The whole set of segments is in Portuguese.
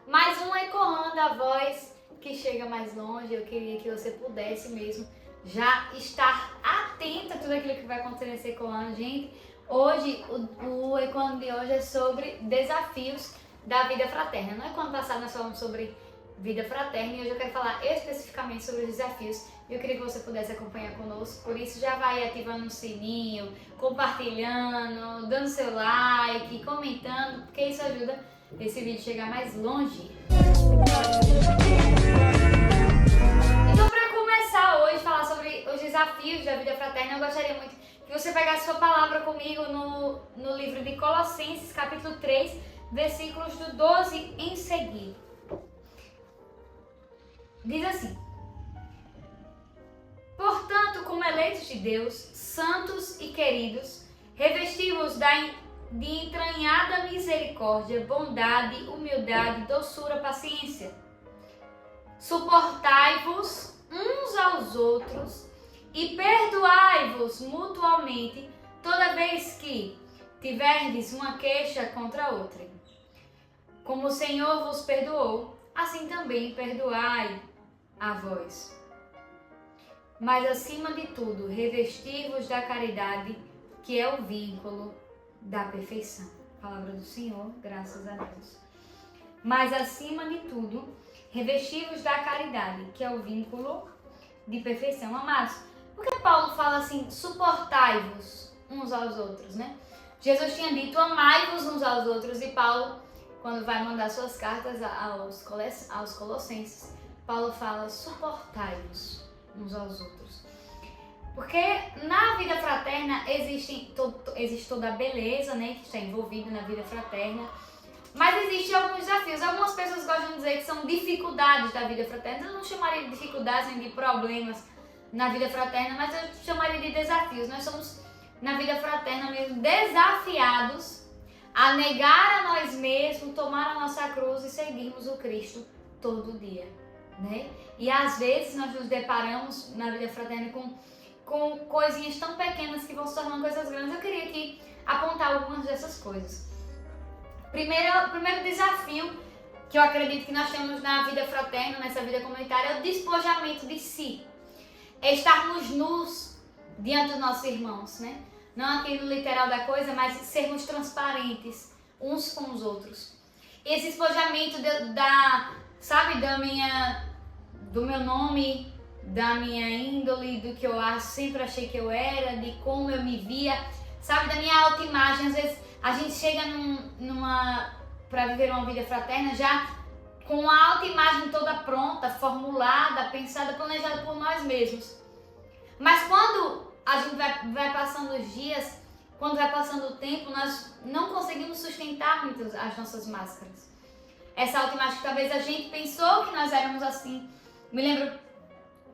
mais um ecoando a voz que chega mais longe. Eu queria que você pudesse mesmo já estar atento a tudo aquilo que vai acontecer nesse ecoando, gente. Hoje, o ecoando de hoje é sobre desafios da vida fraterna. No ecoando passado nós falamos sobre vida fraterna e hoje eu quero falar especificamente sobre os desafios. Eu queria que você pudesse acompanhar conosco, por isso já vai ativando o sininho, compartilhando, dando seu like, comentando, porque isso ajuda esse vídeo a chegar mais longe. Então, para começar hoje, falar sobre os desafios da vida fraterna, eu gostaria muito que você pegasse sua palavra comigo no livro de Colossenses, capítulo 3, versículos do 12 em seguida. Diz assim: portanto, como eleitos de Deus, santos e queridos, revesti-vos de entranhada misericórdia, bondade, humildade, doçura, paciência. Suportai-vos uns aos outros e perdoai-vos mutuamente toda vez que tiverdes uma queixa contra outra. Como o Senhor vos perdoou, assim também perdoai a vós. Mas acima de tudo, revesti-vos da caridade, que é o vínculo da perfeição. Palavra do Senhor, graças a Deus. Mas acima de tudo, revesti-vos da caridade, que é o vínculo de perfeição. Amados, por que Paulo fala assim, suportai-vos uns aos outros, né? Jesus tinha dito, amai-vos uns aos outros, e Paulo, quando vai mandar suas cartas aos Colossenses, Paulo fala, suportai-vos uns aos outros. Porque na vida fraterna existe toda a beleza, né, que está envolvida na vida fraterna, mas existem alguns desafios. Algumas pessoas gostam de dizer que são dificuldades da vida fraterna. Eu não chamaria de dificuldades nem de problemas na vida fraterna, mas eu chamaria de desafios. Nós somos, na vida fraterna mesmo, desafiados a negar a nós mesmos, tomar a nossa cruz e seguirmos o Cristo todo dia, né? E às vezes nós nos deparamos na vida fraterna com coisinhas tão pequenas que vão se tornando coisas grandes. Eu queria aqui apontar algumas dessas coisas. Primeiro desafio que eu acredito que nós temos na vida fraterna, nessa vida comunitária, é o despojamento de si. É estarmos nus diante dos nossos irmãos, né? Não aqui no literal da coisa, mas sermos transparentes uns com os outros. Esse despojamento do meu nome, da minha índole, do que eu sempre achei que eu era, de como eu me via, sabe, da minha autoimagem. Às vezes a gente chega para viver uma vida fraterna já com a autoimagem toda pronta, formulada, pensada, planejada por nós mesmos. Mas quando a gente vai passando os dias, quando vai passando o tempo, nós não conseguimos sustentar muito as nossas máscaras. Essa autoimagem que talvez a gente pensou que nós éramos assim. Me lembro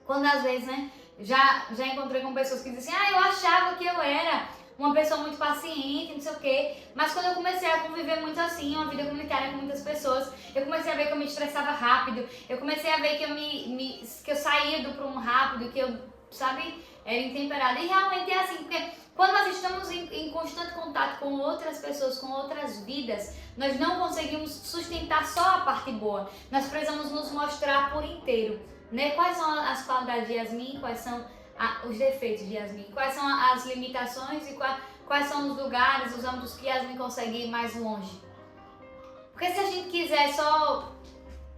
quando às vezes, né, já encontrei com pessoas que dizem assim, eu achava que eu era uma pessoa muito paciente, não sei o quê, mas quando eu comecei a conviver muito assim, uma vida comunitária com muitas pessoas, eu comecei a ver que eu me estressava rápido, eu comecei a ver que eu saía do prumo rápido, que eu, sabe, era intemperada. E realmente é assim, porque quando nós estamos em constante contato com outras pessoas, com outras vidas, nós não conseguimos sustentar só a parte boa, nós precisamos nos mostrar por inteiro, né? Quais são as qualidades de Yasmin, quais são os defeitos de Yasmin, quais são as limitações e quais são os lugares, os âmbitos que Yasmin consegue ir mais longe. Porque se a gente quiser só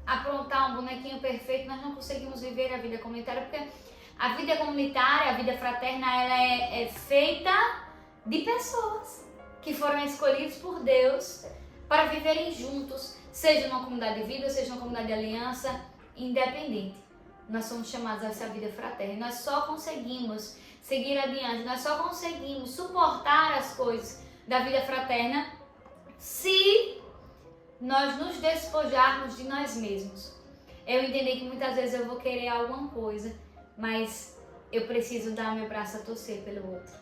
aprontar um bonequinho perfeito, nós não conseguimos viver a vida comunitária, porque a vida comunitária, a vida fraterna, ela é feita de pessoas que foram escolhidas por Deus para viverem juntos, seja numa comunidade de vida, seja numa comunidade de aliança, independente. Nós somos chamados a essa vida fraterna. Nós só conseguimos seguir adiante, nós só conseguimos suportar as coisas da vida fraterna se nós nos despojarmos de nós mesmos. Eu entendi que muitas vezes eu vou querer alguma coisa, mas eu preciso dar meu braço a torcer pelo outro.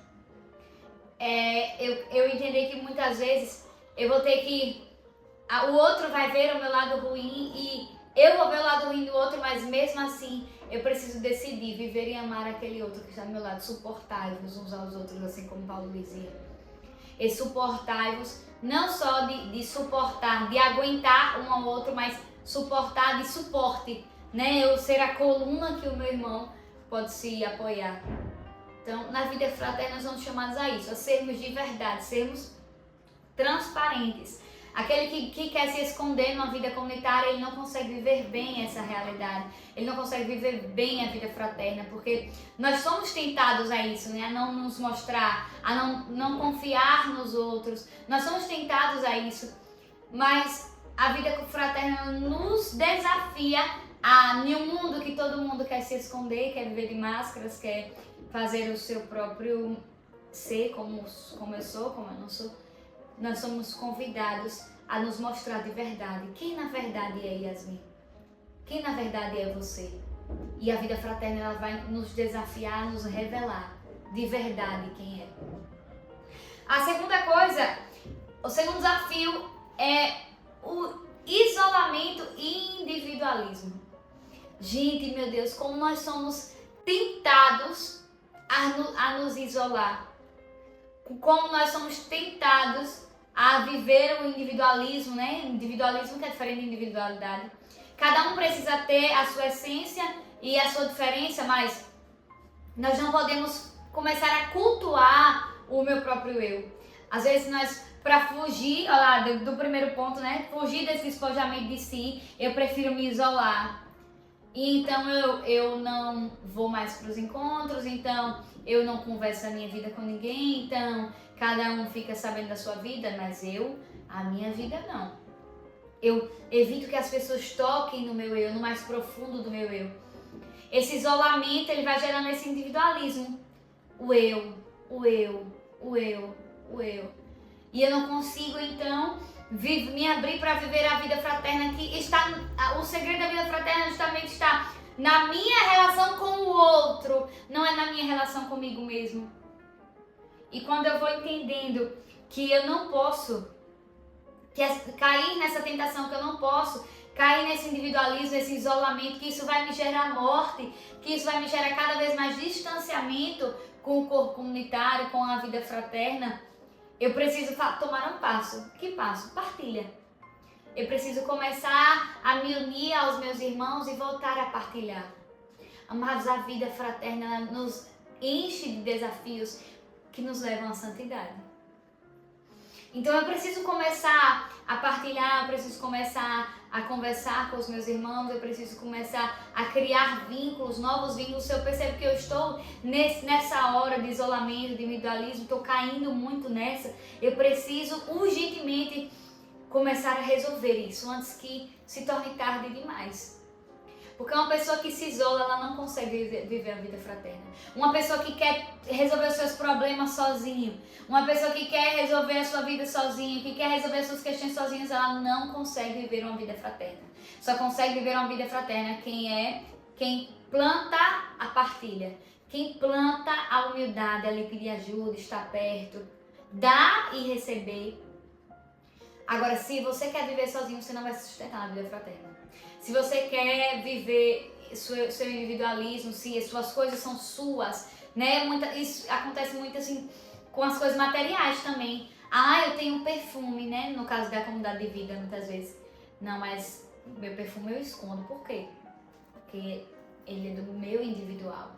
Eu entendi que muitas vezes eu vou ter que... O outro vai ver o meu lado ruim e eu vou ver o lado ruim do outro, mas mesmo assim eu preciso decidir viver e amar aquele outro que está do meu lado. Suportai-vos uns aos outros, assim como Paulo dizia. E suportai-vos, não só de suportar, de aguentar um ao outro, mas suportar, de suporte, né? Eu ser a coluna que o meu irmão pode se apoiar. Então, na vida fraterna nós somos chamados a isso, a sermos de verdade, sermos transparentes. Aquele que quer se esconder numa vida comunitária, ele não consegue viver bem essa realidade. Ele não consegue viver bem a vida fraterna, porque nós somos tentados a isso, né? A não nos mostrar, a não confiar nos outros. Nós somos tentados a isso, mas a vida fraterna nos desafia em um mundo que todo mundo quer se esconder, quer viver de máscaras, quer fazer o seu próprio ser, como eu sou, como eu não sou. Nós somos convidados a nos mostrar de verdade. Quem na verdade é Yasmin? Quem na verdade é você? E a vida fraterna ela vai nos desafiar, nos revelar de verdade quem é. A segunda coisa, o segundo desafio é o isolamento e individualismo. Gente, meu Deus, como nós somos tentados a nos isolar. Como nós somos tentados a viver o individualismo, né? Individualismo que é diferente de individualidade. Cada um precisa ter a sua essência e a sua diferença, mas nós não podemos começar a cultuar o meu próprio eu. Às vezes nós, para fugir, olha lá, do primeiro ponto, né? Fugir desse despojamento de si, eu prefiro me isolar. E então eu não vou mais para os encontros, então eu não converso a minha vida com ninguém, então cada um fica sabendo da sua vida, mas a minha vida não. Eu evito que as pessoas toquem no meu eu, no mais profundo do meu eu. Esse isolamento, ele vai gerando esse individualismo. O eu. E eu não consigo, então, me abrir para viver a vida fraterna que está... O segredo da vida fraterna justamente está na minha relação com o outro, não é na minha relação comigo mesmo. E quando eu vou entendendo que eu não posso cair nessa tentação, que eu não posso cair nesse individualismo, nesse isolamento, que isso vai me gerar morte, que isso vai me gerar cada vez mais distanciamento com o corpo comunitário, com a vida fraterna, eu preciso tomar um passo. Que passo? Partilha. Eu preciso começar a me unir aos meus irmãos e voltar a partilhar. Amados, a vida fraterna nos enche de desafios que nos levam à santidade. Então eu preciso começar a partilhar, eu preciso começar a conversar com os meus irmãos, eu preciso começar a criar vínculos, novos vínculos. Se eu percebo que eu estou nessa hora de isolamento, de individualismo, estou caindo muito nessa, eu preciso urgentemente começar a resolver isso antes que se torne tarde demais. Porque uma pessoa que se isola, ela não consegue viver a vida fraterna. Uma pessoa que quer resolver os seus problemas sozinho, uma pessoa que quer resolver a sua vida sozinha, que quer resolver as suas questões sozinhas, ela não consegue viver uma vida fraterna. Só consegue viver uma vida fraterna quem planta a partilha, quem planta a humildade, ali pedir ajuda, estar perto, dar e receber. Agora, se você quer viver sozinho, você não vai se sustentar na vida fraterna. Se você quer viver seu individualismo, se as suas coisas são suas, né? Isso acontece muito assim com as coisas materiais também. Eu tenho um perfume, né? No caso da comunidade de vida, muitas vezes. Não, mas meu perfume eu escondo. Por quê? Porque ele é do meu individual.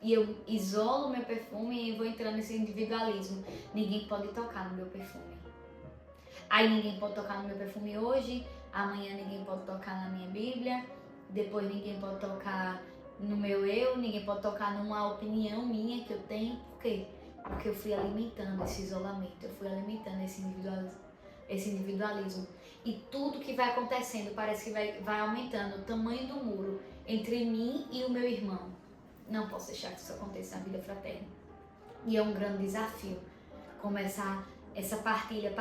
E eu isolo o meu perfume e vou entrando nesse individualismo. Ninguém pode tocar no meu perfume. Aí ninguém pode tocar no meu perfume hoje, amanhã ninguém pode tocar na minha Bíblia, depois ninguém pode tocar no meu eu, ninguém pode tocar numa opinião minha que eu tenho. Por quê? Porque eu fui alimentando esse isolamento, eu fui alimentando esse individualismo. E tudo que vai acontecendo parece que vai aumentando o tamanho do muro entre mim e o meu irmão. Não posso deixar que isso aconteça na vida fraterna. E é um grande desafio começar essa partilha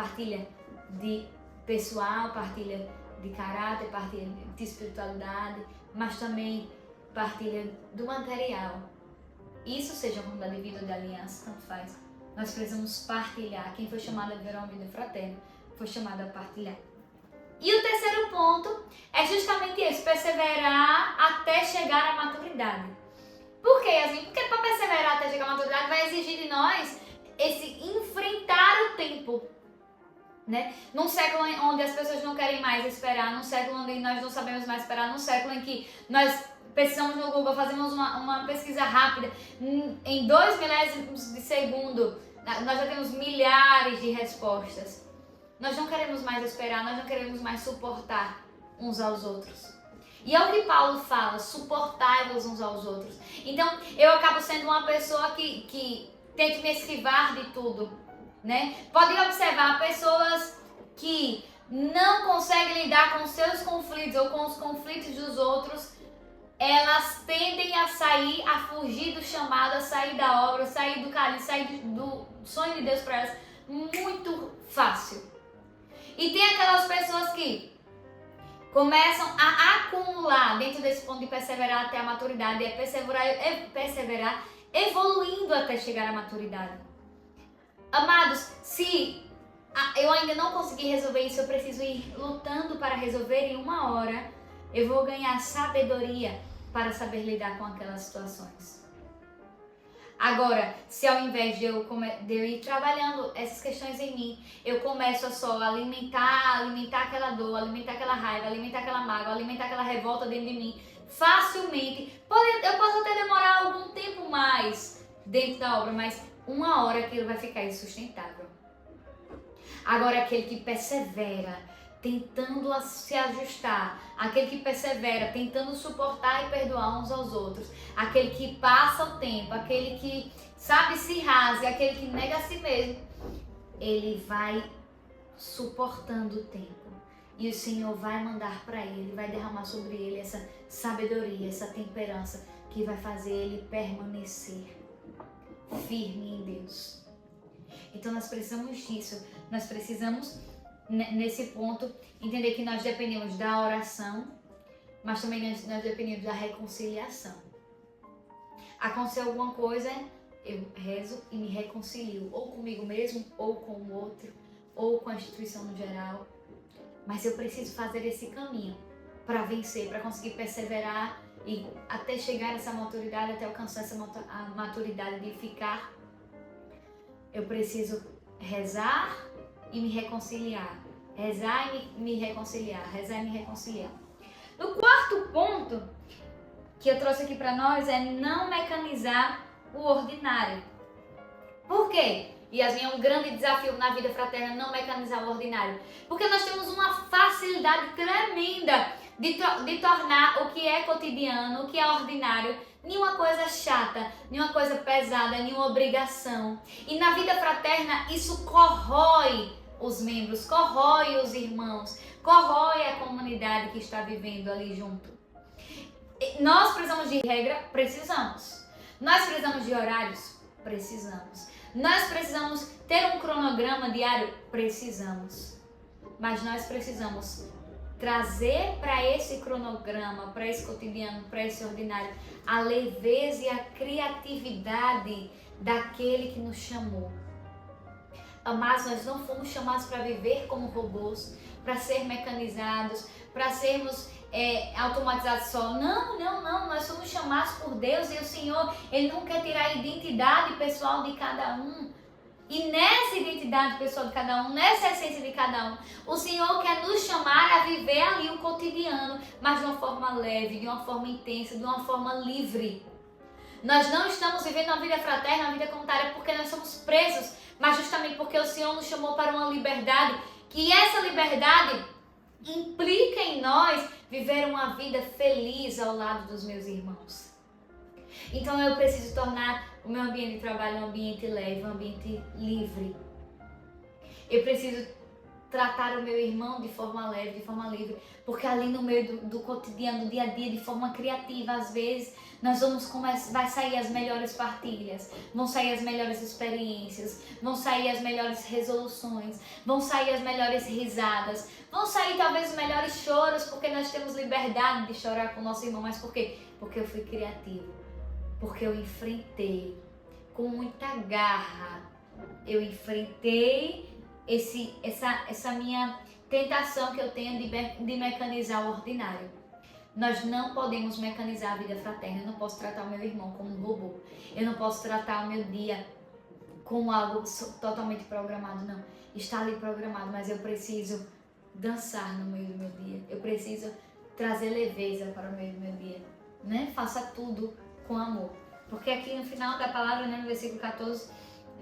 de pessoal, partilha de caráter, partilha de espiritualidade, mas também partilha do material. Isso seja uma comunidade de vida ou de aliança, tanto faz. Nós precisamos partilhar. Quem foi chamado a viver uma vida fraterna foi chamado a partilhar. E o terceiro ponto é justamente esse, perseverar até chegar à maturidade. Por quê, Yasmin? Porque para perseverar até chegar à maturidade vai exigir de nós esse enfrentar o tempo. né? Num século onde as pessoas não querem mais esperar, num século onde nós não sabemos mais esperar, num século em que nós pesquisamos no Google, fazemos uma pesquisa rápida, em 2 milésimos de segundo, nós já temos milhares de respostas. Nós não queremos mais esperar, nós não queremos mais suportar uns aos outros. E é o que Paulo fala, suportai-vos uns aos outros. Então, eu acabo sendo uma pessoa que tem que me esquivar de tudo, né? Podem observar pessoas que não conseguem lidar com os seus conflitos ou com os conflitos dos outros, elas tendem a sair, a fugir do chamado, a sair da obra, sair do caminho, sair do sonho de Deus para elas muito fácil. E tem aquelas pessoas que começam a acumular dentro desse ponto de perseverar até a maturidade, perseverar evoluindo até chegar à maturidade. Amados, se eu ainda não consegui resolver isso, eu preciso ir lutando para resolver. Em 1 hora eu vou ganhar sabedoria para saber lidar com aquelas situações. Agora, se ao invés de eu ir trabalhando essas questões em mim, eu começo a só alimentar aquela dor, alimentar aquela raiva, alimentar aquela mágoa, alimentar aquela revolta dentro de mim, facilmente, eu posso até demorar algum tempo mais dentro da obra, mas 1 hora aquilo vai ficar insustentável. Agora, aquele que persevera, tentando se ajustar, aquele que persevera, tentando suportar e perdoar uns aos outros, aquele que passa o tempo, aquele que sabe se rasga, aquele que nega a si mesmo, ele vai suportando o tempo. E o Senhor vai mandar para ele, vai derramar sobre ele essa sabedoria, essa temperança que vai fazer ele permanecer firme em Deus. Então nós precisamos disso, nós precisamos nesse ponto entender que nós dependemos da oração, mas também nós dependemos da reconciliação. Aconteceu alguma coisa, eu rezo e me reconcilio, ou comigo mesmo, ou com o outro, ou com a instituição no geral. Mas eu preciso fazer esse caminho para vencer, para conseguir perseverar e até chegar nessa maturidade, até alcançar essa maturidade de ficar. Eu preciso rezar e me reconciliar. Rezar e me reconciliar. Rezar e me reconciliar. No 4º ponto que eu trouxe aqui para nós é não mecanizar o ordinário. Por quê? Yasmin, é um grande desafio na vida fraterna não mecanizar o ordinário. Porque nós temos uma facilidade tremenda de tornar o que é cotidiano, o que é ordinário, nenhuma coisa chata, nenhuma coisa pesada, nenhuma obrigação. E na vida fraterna isso corrói os membros, corrói os irmãos, corrói a comunidade que está vivendo ali junto. Nós precisamos de regra? Precisamos. Nós precisamos de horários? Precisamos. Nós precisamos ter um cronograma diário? Precisamos. Mas nós precisamos trazer para esse cronograma, para esse cotidiano, para esse ordinário, a leveza e a criatividade daquele que nos chamou. Amados, nós não fomos chamados para viver como robôs, para ser mecanizados, para sermos automatizados só. Não, nós somos chamados por Deus e o Senhor, Ele não quer tirar a identidade pessoal de cada um. E nessa identidade pessoal de cada um, nessa essência de cada um, o Senhor quer nos chamar a viver ali o cotidiano, mas de uma forma leve, de uma forma intensa, de uma forma livre. Nós não estamos vivendo uma vida fraterna, uma vida comunitária porque nós somos presos, mas justamente porque o Senhor nos chamou para uma liberdade, que essa liberdade implica em nós viver uma vida feliz ao lado dos meus irmãos. Então eu preciso tornar o meu ambiente de trabalho um ambiente leve, um ambiente livre. Eu preciso tratar o meu irmão de forma leve, de forma livre, porque ali no meio do cotidiano, do dia a dia, de forma criativa, às vezes vai sair as melhores partilhas, vão sair as melhores experiências, vão sair as melhores resoluções, vão sair as melhores risadas, vão sair talvez os melhores choros, porque nós temos liberdade de chorar com o nosso irmão. Mas por quê? Porque eu fui criativo, porque eu enfrentei com muita garra, eu enfrentei essa minha tentação que eu tenho de mecanizar o ordinário. Nós não podemos mecanizar a vida fraterna. Eu não posso tratar o meu irmão como um robô. Eu não posso tratar o meu dia como algo totalmente programado, não. Está ali programado, mas eu preciso dançar no meio do meu dia. Eu preciso trazer leveza para o meio do meu dia, né? Faça tudo com amor. Porque aqui no final da palavra, né, no versículo 14,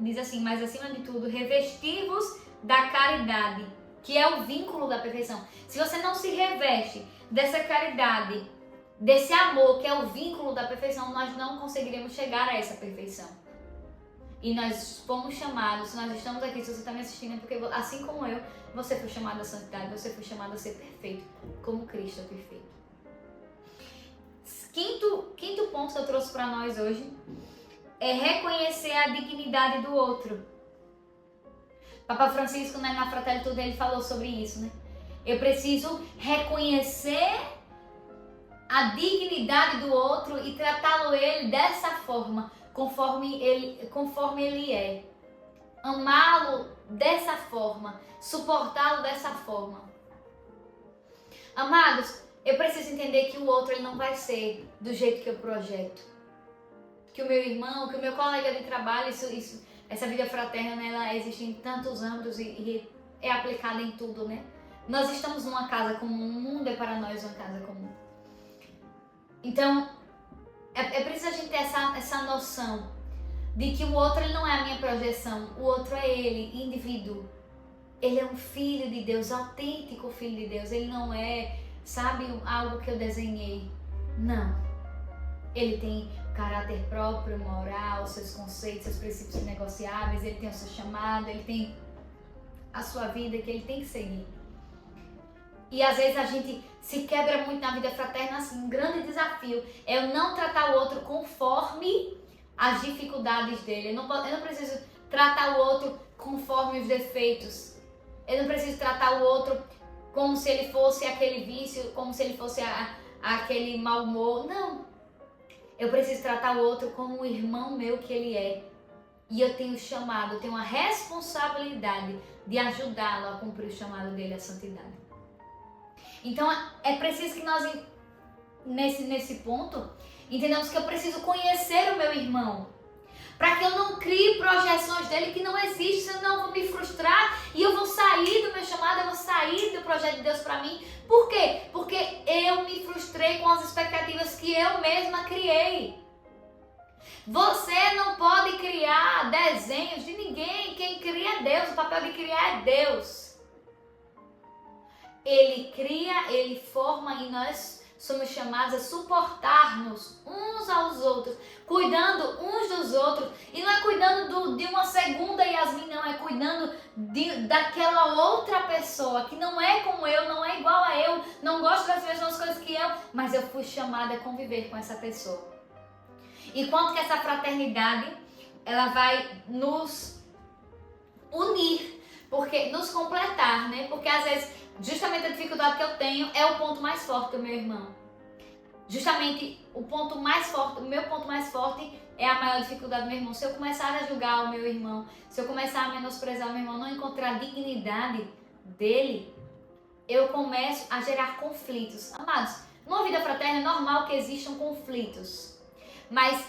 diz assim: mas acima de tudo, revesti-vos da caridade, que é o vínculo da perfeição. Se você não se reveste dessa caridade, desse amor, que é o vínculo da perfeição, nós não conseguiremos chegar a essa perfeição. E nós fomos chamados, nós estamos aqui, se você está me assistindo, é porque assim como eu, você foi chamado à santidade, você foi chamado a ser perfeito, como Cristo é perfeito. Quinto ponto que eu trouxe para nós hoje é reconhecer a dignidade do outro. Papa Francisco, né, na Fratelli Tudo, ele falou sobre isso, né? Eu preciso reconhecer a dignidade do outro e tratá-lo ele dessa forma, conforme ele é. Amá-lo dessa forma, suportá-lo dessa forma. Amados, eu preciso entender que o outro ele não vai ser do jeito que eu projeto. Que o meu irmão, que o meu colega de trabalho, essa vida fraterna, né, ela existe em tantos âmbitos e é aplicada em tudo, né? Nós estamos numa casa comum, o mundo é para nós uma casa comum. Então, é preciso a gente ter essa noção de que o outro ele não é a minha projeção, o outro é ele, indivíduo. Ele é um filho de Deus, autêntico filho de Deus. Ele não é, sabe, algo que eu desenhei. Não. Ele tem caráter próprio, moral, seus conceitos, seus princípios negociáveis, ele tem o seu chamado, ele tem a sua vida que ele tem que seguir. E às vezes a gente se quebra muito na vida fraterna, assim, um grande desafio é eu não tratar o outro conforme as dificuldades dele. Eu não preciso tratar o outro conforme os defeitos. Eu não preciso tratar o outro como se ele fosse aquele vício, como se ele fosse aquele mau humor. Não. Eu preciso tratar o outro como o irmão meu que ele é. E eu tenho chamado, eu tenho a responsabilidade de ajudá-lo a cumprir o chamado dele à santidade. Então é preciso que nós, nesse ponto, entendamos que eu preciso conhecer o meu irmão. Para que eu não crie projeções dele que não existem, senão eu vou me frustrar e eu vou sair do meu chamado, eu vou sair do projeto de Deus para mim. Por quê? Porque eu me frustrei com as expectativas que eu mesma criei. Você não pode criar desenhos de ninguém, quem cria é Deus, o papel de criar é Deus. Ele cria, ele forma e nós somos chamados a suportar-nos uns aos outros, cuidando uns dos outros. E não é cuidando de uma segunda Yasmin, não. É cuidando daquela outra pessoa que não é como eu, não é igual a eu, não gosta das mesmas coisas que eu, mas eu fui chamada a conviver com essa pessoa. E quanto que essa fraternidade, ela vai nos unir, porque nos completar, né? Porque às vezes justamente a dificuldade que eu tenho é o ponto mais forte do meu irmão. Justamente o ponto mais forte, o meu ponto mais forte é a maior dificuldade do meu irmão. Se eu começar a julgar o meu irmão, se eu começar a menosprezar o meu irmão, não encontrar a dignidade dele, eu começo a gerar conflitos. Amados, numa vida fraterna é normal que existam conflitos, mas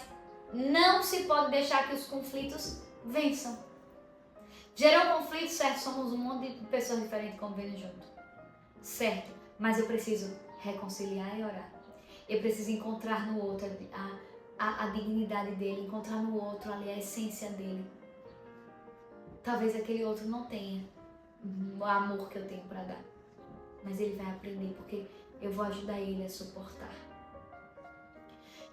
não se pode deixar que os conflitos vençam. Gerou conflito, certo? Somos um monte de pessoas diferentes convivendo junto. Certo, mas eu preciso reconciliar e orar. Eu preciso encontrar no outro a dignidade dele, encontrar no outro ali a essência dele. Talvez aquele outro não tenha o amor que eu tenho para dar, mas ele vai aprender porque eu vou ajudar ele a suportar.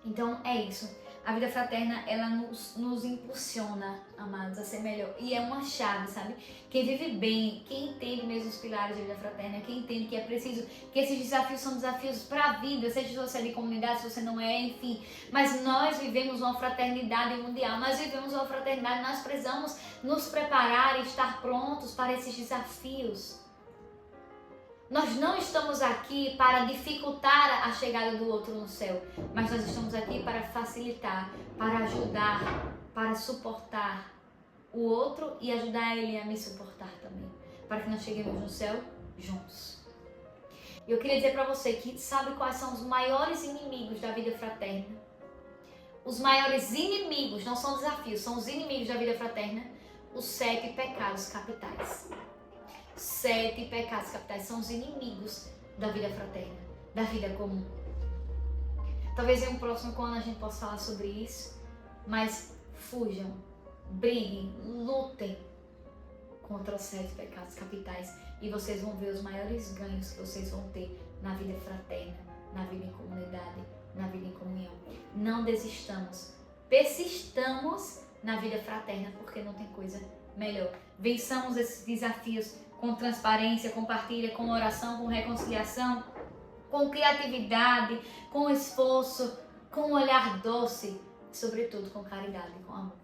Então é isso. A vida fraterna, ela nos impulsiona, amados, a ser melhor. E é uma chave, sabe? Quem vive bem, quem entende mesmo os pilares da vida fraterna, quem entende que é preciso, que esses desafios são desafios para a vida, seja se você é de comunidade, se você não é, enfim. Mas nós vivemos uma fraternidade mundial, nós vivemos uma fraternidade, nós precisamos nos preparar e estar prontos para esses desafios. Nós não estamos aqui para dificultar a chegada do outro no céu, mas nós estamos aqui para facilitar, para ajudar, para suportar o outro e ajudar ele a me suportar também, para que nós cheguemos no céu juntos. Eu queria dizer para você que sabe quais são os maiores inimigos da vida fraterna? Os maiores inimigos, não são desafios, são os inimigos da vida fraterna. os 7 pecados capitais. 7 pecados capitais são os inimigos da vida fraterna, da vida comum. Talvez em um próximo quando a gente possa falar sobre isso, mas fujam, briguem, lutem contra os 7 pecados capitais e vocês vão ver os maiores ganhos que vocês vão ter na vida fraterna, na vida em comunidade, na vida em comunhão. Não desistamos, persistamos na vida fraterna porque não tem coisa melhor. Vençamos esses desafios com transparência, com partilha, com oração, com reconciliação, com criatividade, com esforço, com um olhar doce, sobretudo com caridade e com amor.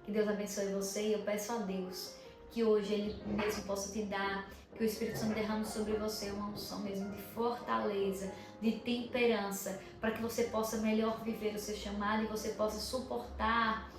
Que Deus abençoe você e eu peço a Deus que hoje Ele mesmo possa te dar, que o Espírito Santo derrame sobre você uma unção mesmo de fortaleza, de temperança, para que você possa melhor viver o seu chamado e você possa suportar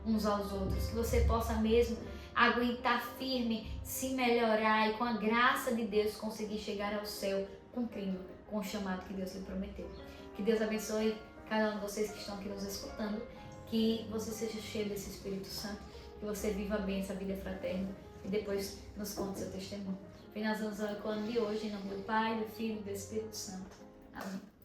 uns aos outros, que você possa mesmo aguentar firme, se melhorar e com a graça de Deus conseguir chegar ao céu cumprindo com o chamado que Deus lhe prometeu. Que Deus abençoe cada um de vocês que estão aqui nos escutando, que você seja cheio desse Espírito Santo, que você viva bem essa vida fraterna e depois nos conte seu testemunho. Finalizamos o ano de hoje em nome do Pai, do Filho e do Espírito Santo. Amém.